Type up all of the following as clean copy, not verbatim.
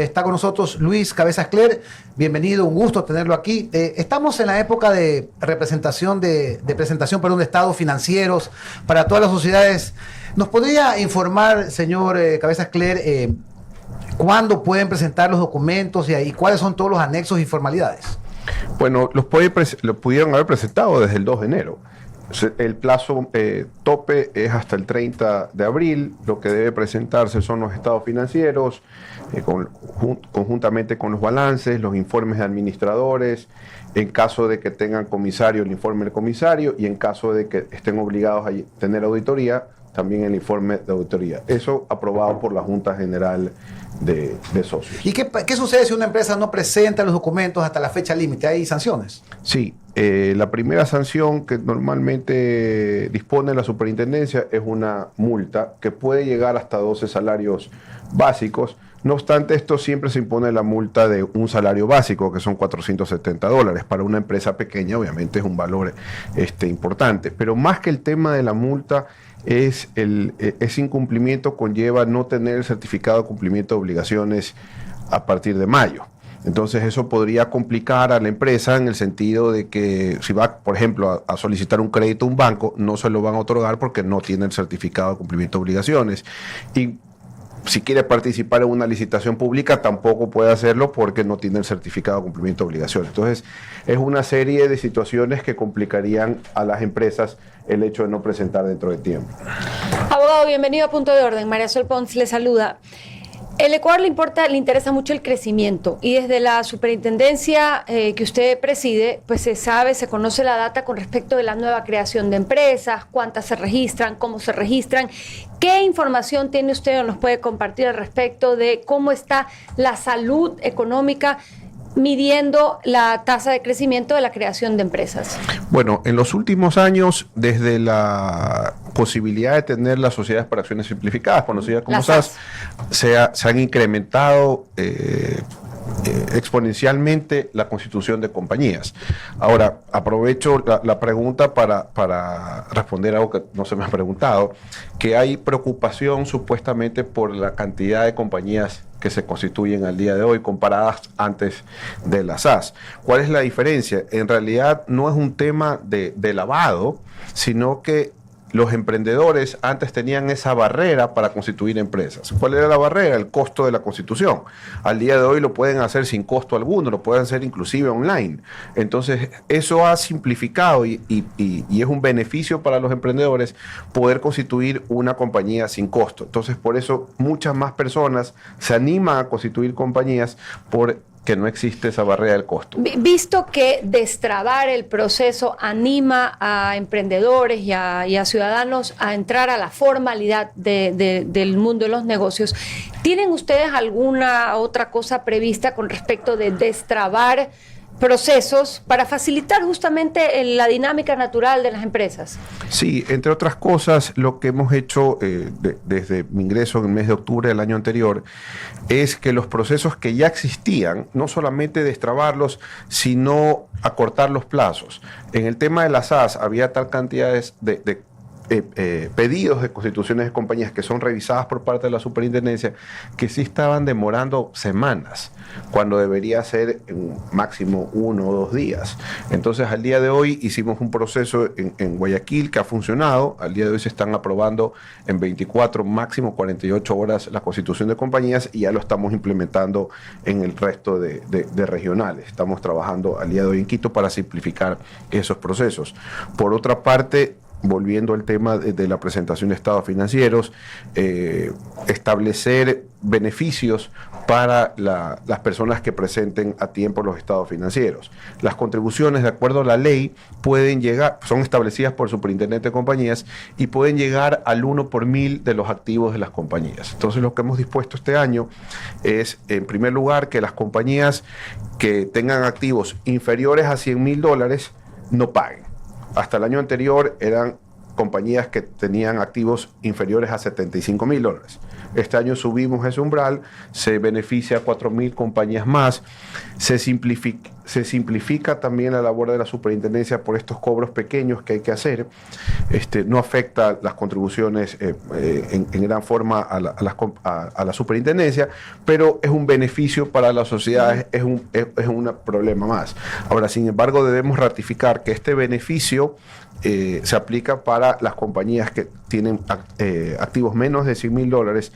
está con nosotros Luis Cabezas Cler. Bienvenido, un gusto tenerlo aquí. Estamos en la época de presentación de estados financieros para todas las sociedades. ¿Nos podría informar, señor Cabezas Cler, cuándo pueden presentar los documentos y cuáles son todos los anexos y formalidades? Bueno, los pudieron haber presentado desde el 2 de enero. El plazo tope es hasta el 30 de abril. Lo que debe presentarse son los estados financieros, conjuntamente con los balances, los informes de administradores, en caso de que tengan comisario, el informe del comisario, y en caso de que estén obligados a tener auditoría, también el informe de auditoría. Eso aprobado por la Junta General de Socios. ¿Y qué sucede si una empresa no presenta los documentos hasta la fecha límite? ¿Hay sanciones? Sí, la primera sanción que normalmente dispone la superintendencia es una multa que puede llegar hasta 12 salarios básicos. No obstante, esto siempre se impone la multa de un salario básico, que son $470. Para una empresa pequeña, obviamente, es un valor importante. Pero más que el tema de la multa, ese incumplimiento conlleva no tener el certificado de cumplimiento de obligaciones a partir de mayo. Entonces eso podría complicar a la empresa en el sentido de que si va, por ejemplo, a solicitar un crédito a un banco, no se lo van a otorgar porque no tiene el certificado de cumplimiento de obligaciones. Y si quiere participar en una licitación pública, tampoco puede hacerlo porque no tiene el certificado de cumplimiento de obligaciones. Entonces, es una serie de situaciones que complicarían a las empresas el hecho de no presentar dentro de tiempo. Abogado, bienvenido a Punto de Orden. María Sol Pons le saluda. El Ecuador le interesa mucho el crecimiento y desde la superintendencia que usted preside, pues se conoce la data con respecto de la nueva creación de empresas, cuántas se registran, cómo se registran. ¿Qué información tiene usted o nos puede compartir al respecto de cómo está la salud económica midiendo la tasa de crecimiento de la creación de empresas? Bueno, en los últimos años, desde la posibilidad de tener las sociedades por acciones simplificadas, conocidas como SAS, se han incrementado exponencialmente la constitución de compañías. Ahora, aprovecho la pregunta para responder algo que no se me ha preguntado, que hay preocupación supuestamente por la cantidad de compañías que se constituyen al día de hoy comparadas antes de la SAS. ¿Cuál es la diferencia? En realidad no es un tema de lavado, sino que los emprendedores antes tenían esa barrera para constituir empresas. ¿Cuál era la barrera? El costo de la constitución. Al día de hoy lo pueden hacer sin costo alguno, lo pueden hacer inclusive online. Entonces, eso ha simplificado y es un beneficio para los emprendedores poder constituir una compañía sin costo. Entonces, por eso muchas más personas se animan a constituir compañías que no existe esa barrera del costo. Visto que destrabar el proceso anima a emprendedores y a ciudadanos a entrar a la formalidad del mundo de los negocios, ¿tienen ustedes alguna otra cosa prevista con respecto de destrabar procesos para facilitar justamente la dinámica natural de las empresas? Sí, entre otras cosas, lo que hemos hecho desde mi ingreso en el mes de octubre del año anterior es que los procesos que ya existían, no solamente destrabarlos, sino acortar los plazos. En el tema de las SAS había tal cantidad de pedidos de constituciones de compañías que son revisadas por parte de la superintendencia que sí estaban demorando semanas, cuando debería ser en máximo 1 o 2 días. Entonces, al día de hoy hicimos un proceso en Guayaquil que ha funcionado. Al día de hoy se están aprobando en 24, máximo 48 horas la constitución de compañías y ya lo estamos implementando en el resto de regionales. Estamos trabajando al día de hoy en Quito para simplificar esos procesos. Por otra parte, volviendo al tema de la presentación de estados financieros, establecer beneficios para las personas que presenten a tiempo los estados financieros. Las contribuciones, de acuerdo a la ley, pueden llegar, son establecidas por el superintendente de compañías y pueden llegar al 1 por 1000 de los activos de las compañías. Entonces, lo que hemos dispuesto este año es, en primer lugar, que las compañías que tengan activos inferiores a $100,000 no paguen. Hasta el año anterior eran compañías que tenían activos inferiores a $75,000. Este año subimos ese umbral, se beneficia a 4,000 compañías más, se simplifica también la labor de la superintendencia por estos cobros pequeños que hay que hacer. No afecta las contribuciones en gran forma a la superintendencia, pero es un beneficio para las sociedades, es un problema más. Ahora, sin embargo, debemos ratificar que este beneficio se aplica para las compañías que tienen activos menos de $100,000,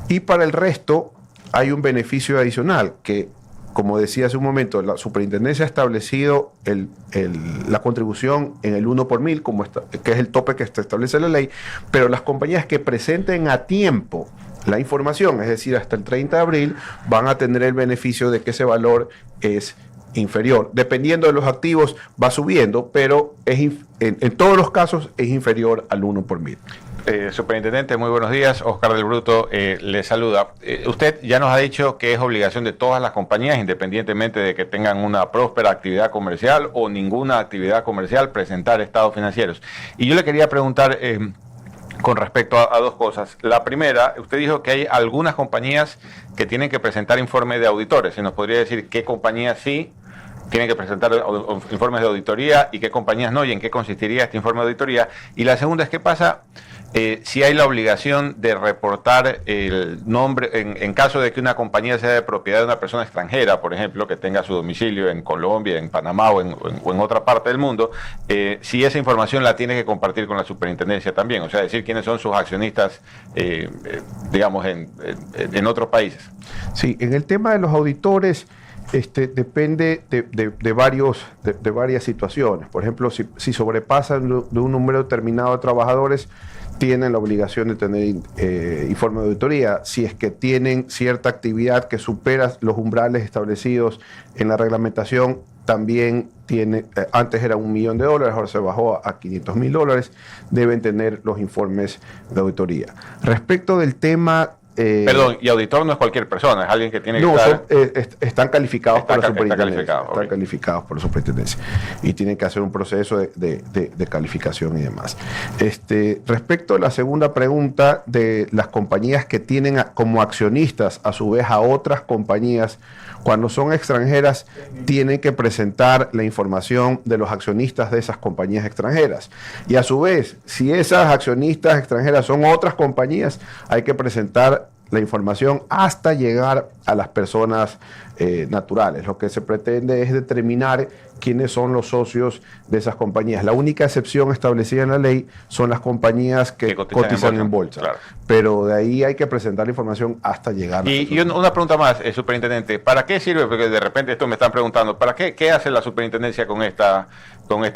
y para el resto hay un beneficio adicional que, como decía hace un momento, la superintendencia ha establecido la contribución en el 1 por 1000, que es el tope que establece la ley, pero las compañías que presenten a tiempo la información, es decir, hasta el 30 de abril, van a tener el beneficio de que ese valor es inferior. Dependiendo de los activos va subiendo, pero en todos los casos es inferior al 1 por 1000. Superintendente, muy buenos días. Oscar del Bruto le saluda. Usted ya nos ha dicho que es obligación de todas las compañías, independientemente de que tengan una próspera actividad comercial o ninguna actividad comercial, presentar estados financieros. Y yo le quería preguntar con respecto a dos cosas. La primera, usted dijo que hay algunas compañías que tienen que presentar informes de auditores. ¿Se nos podría decir qué compañías sí tienen que presentar informes de auditoría y qué compañías no, y en qué consistiría este informe de auditoría? Y la segunda es, ¿qué pasa si hay la obligación de reportar el nombre, en caso de que una compañía sea de propiedad de una persona extranjera, por ejemplo, que tenga su domicilio en Colombia, en Panamá o en otra parte del mundo, si esa información la tiene que compartir con la superintendencia también? O sea, decir quiénes son sus accionistas, digamos, en otros países. Sí, en el tema de los auditores, depende de varias situaciones. Por ejemplo, si sobrepasan de un número determinado de trabajadores, tienen la obligación de tener informe de auditoría. Si es que tienen cierta actividad que supera los umbrales establecidos en la reglamentación, también tiene, antes era $1 millón, ahora se bajó a $500,000, deben tener los informes de auditoría. Respecto del tema... Perdón, y auditor no es cualquier persona, es alguien que tiene que están calificados por la superintendencia. Están calificados por la superintendencia y tienen que hacer un proceso de calificación y demás. Respecto a la segunda pregunta de las compañías que tienen como accionistas a su vez a otras compañías, cuando son extranjeras tienen que presentar la información de los accionistas de esas compañías extranjeras, y a su vez, si esas accionistas extranjeras son otras compañías, hay que presentar la información hasta llegar a las personas naturales. Lo que se pretende es determinar quiénes son los socios de esas compañías. La única excepción establecida en la ley son las compañías que cotizan en bolsa. Claro. Pero de ahí hay que presentar la información hasta llegar. Y una pregunta más, superintendente. ¿Para qué sirve? Porque de repente esto me están preguntando. ¿Para qué hace la superintendencia con esta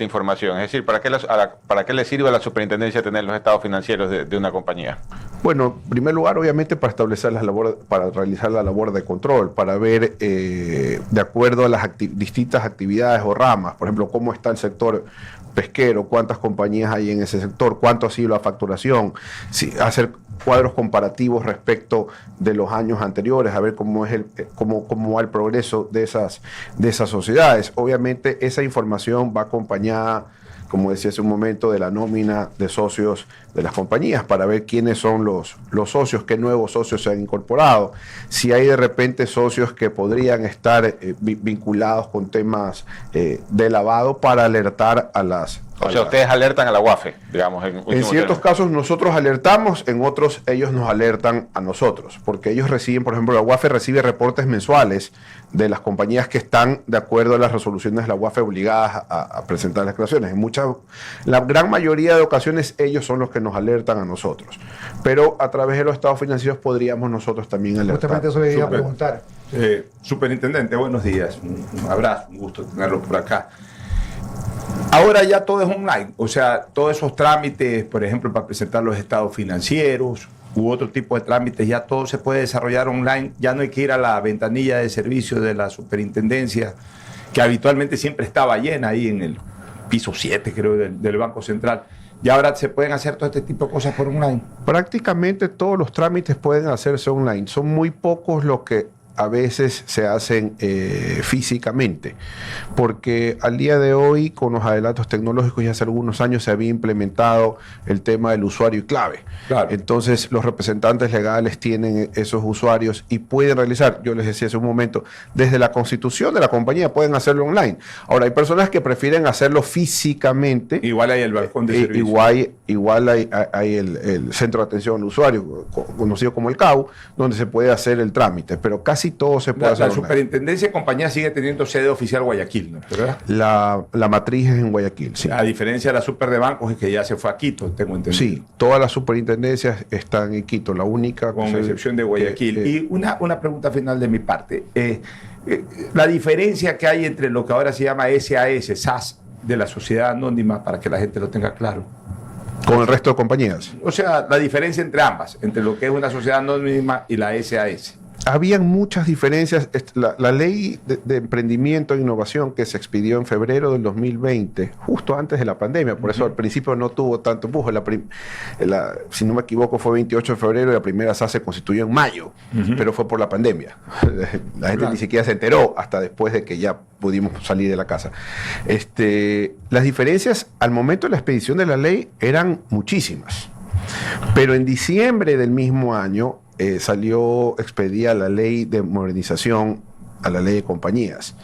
información? Es decir, ¿para qué le sirve a la superintendencia tener los estados financieros de una compañía? Bueno, en primer lugar, obviamente, para establecer para realizar la labor de control, para ver de acuerdo a las distintas actividades o ramas, por ejemplo, cómo está el sector pesquero, cuántas compañías hay en ese sector, cuánto ha sido la facturación, hacer cuadros comparativos respecto de los años anteriores, a ver cómo va el progreso de esas sociedades. Obviamente, esa información va acompañada, como decía hace un momento, de la nómina de socios de las compañías, para ver quiénes son los socios, qué nuevos socios se han incorporado, si hay de repente socios que podrían estar vinculados con temas de lavado, para alertar a las... O sea, ustedes alertan a la UAFE, digamos. En ciertos casos nosotros alertamos, en otros ellos nos alertan a nosotros, porque ellos reciben, por ejemplo, la UAFE recibe reportes mensuales de las compañías que están de acuerdo a las resoluciones de la UAFE obligadas a presentar las declaraciones. La gran mayoría de ocasiones ellos son los que nos alertan a nosotros, pero a través de los estados financieros podríamos nosotros también alertar. Justamente eso le iba a preguntar. Superintendente, buenos días, un abrazo, un gusto tenerlo por acá. Ahora ya todo es online, o sea, todos esos trámites, por ejemplo, para presentar los estados financieros u otro tipo de trámites, ya todo se puede desarrollar online, ya no hay que ir a la ventanilla de servicio de la superintendencia, que habitualmente siempre estaba llena ahí en el piso 7, creo, del Banco Central. Y ahora se pueden hacer todo este tipo de cosas por online. Prácticamente todos los trámites pueden hacerse online, son muy pocos los que a veces se hacen físicamente, porque al día de hoy, con los adelantos tecnológicos, ya hace algunos años se había implementado el tema del usuario y clave. Claro. Entonces, los representantes legales tienen esos usuarios y pueden realizar, yo les decía hace un momento, desde la constitución de la compañía pueden hacerlo online. Ahora, hay personas que prefieren hacerlo físicamente. Igual hay el balcón de servicio. Igual hay el centro de atención al usuario, conocido como el CAU, donde se puede hacer el trámite, pero casi todo se puede hacer La online. superintendencia de compañía sigue teniendo sede oficial Guayaquil, ¿no? ¿Verdad? La matriz es en Guayaquil, sí. A diferencia de la super de bancos, es que ya se fue a Quito, tengo entendido. Sí, todas las superintendencias están en Quito, la única... Con excepción de Guayaquil. Y una pregunta final de mi parte. La diferencia que hay entre lo que ahora se llama SAS, de la sociedad anónima, para que la gente lo tenga claro. Con el resto de compañías. O sea, la diferencia entre ambas, entre lo que es una sociedad anónima y la SAS. Habían muchas diferencias. La ley de emprendimiento e innovación que se expidió en febrero del 2020, justo antes de la pandemia, por eso al principio no tuvo tanto empujo. Si no me equivoco, fue 28 de febrero y la primera SAS se constituyó en mayo, pero fue por la pandemia. La gente ni siquiera se enteró hasta después de que ya pudimos salir de la casa. Las diferencias al momento de la expedición de la ley eran muchísimas, pero en diciembre del mismo año expedía la ley de modernización a la ley de compañías,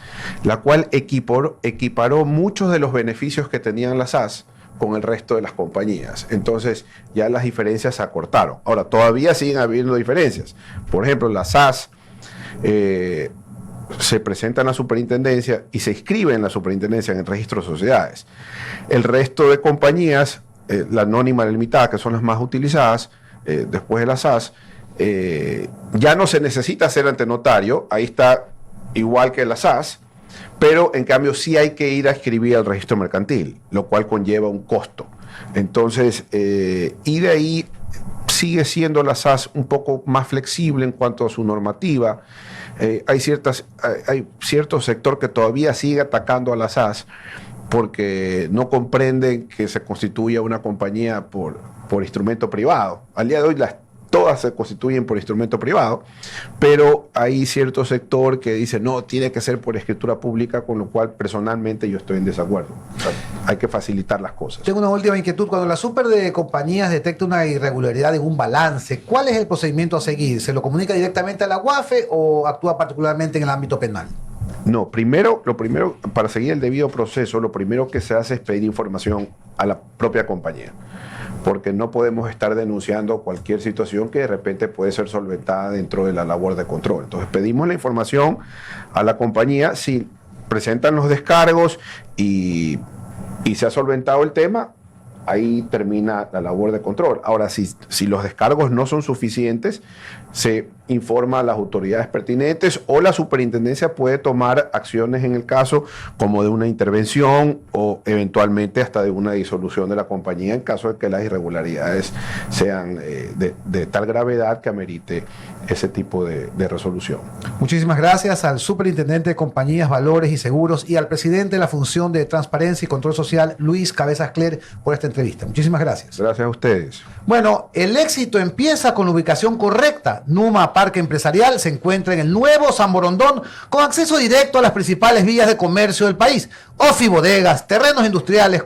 la cual equiparó muchos de los beneficios que tenían las SAS con el resto de las compañías. Entonces ya las diferencias se acortaron. Ahora, todavía siguen habiendo diferencias. Por ejemplo, las SAS se presenta en la superintendencia y se inscribe en la superintendencia en el registro de sociedades. El resto de compañías, la anónima, la limitada, que son las más utilizadas, después de las SAS, ya no se necesita ser ante notario, ahí está igual que la SAS, pero en cambio sí hay que ir a escribir al registro mercantil, lo cual conlleva un costo. Entonces, y de ahí sigue siendo la SAS un poco más flexible en cuanto a su normativa. Hay cierto sector que todavía sigue atacando a la SAS porque no comprenden que se constituya una compañía por instrumento privado. Al día de hoy todas se constituyen por instrumento privado, pero hay cierto sector que dice no, tiene que ser por escritura pública, con lo cual personalmente yo estoy en desacuerdo. O sea, hay que facilitar las cosas. Tengo una última inquietud. Cuando la super de compañías detecta una irregularidad en un balance, ¿cuál es el procedimiento a seguir? ¿Se lo comunica directamente a la UAFE o actúa particularmente en el ámbito penal? No, lo primero, para seguir el debido proceso, lo primero que se hace es pedir información a la propia compañía, porque no podemos estar denunciando cualquier situación que de repente puede ser solventada dentro de la labor de control. Entonces pedimos la información a la compañía, si presentan los descargos y se ha solventado el tema, ahí termina la labor de control. Ahora, si los descargos no son suficientes, se informa a las autoridades pertinentes o la superintendencia puede tomar acciones en el caso, como de una intervención o eventualmente hasta de una disolución de la compañía en caso de que las irregularidades sean de tal gravedad que amerite ese tipo de resolución. Muchísimas gracias al superintendente de compañías, valores y seguros y al presidente de la Función de Transparencia y Control Social, Luis Cabezas Cler, por esta entrevista. Muchísimas gracias. Gracias a ustedes. Bueno, el éxito empieza con la ubicación correcta. Numa Parque Empresarial se encuentra en el nuevo San Borondón, con acceso directo a las principales vías de comercio del país. Ofi Bodegas, terrenos industriales,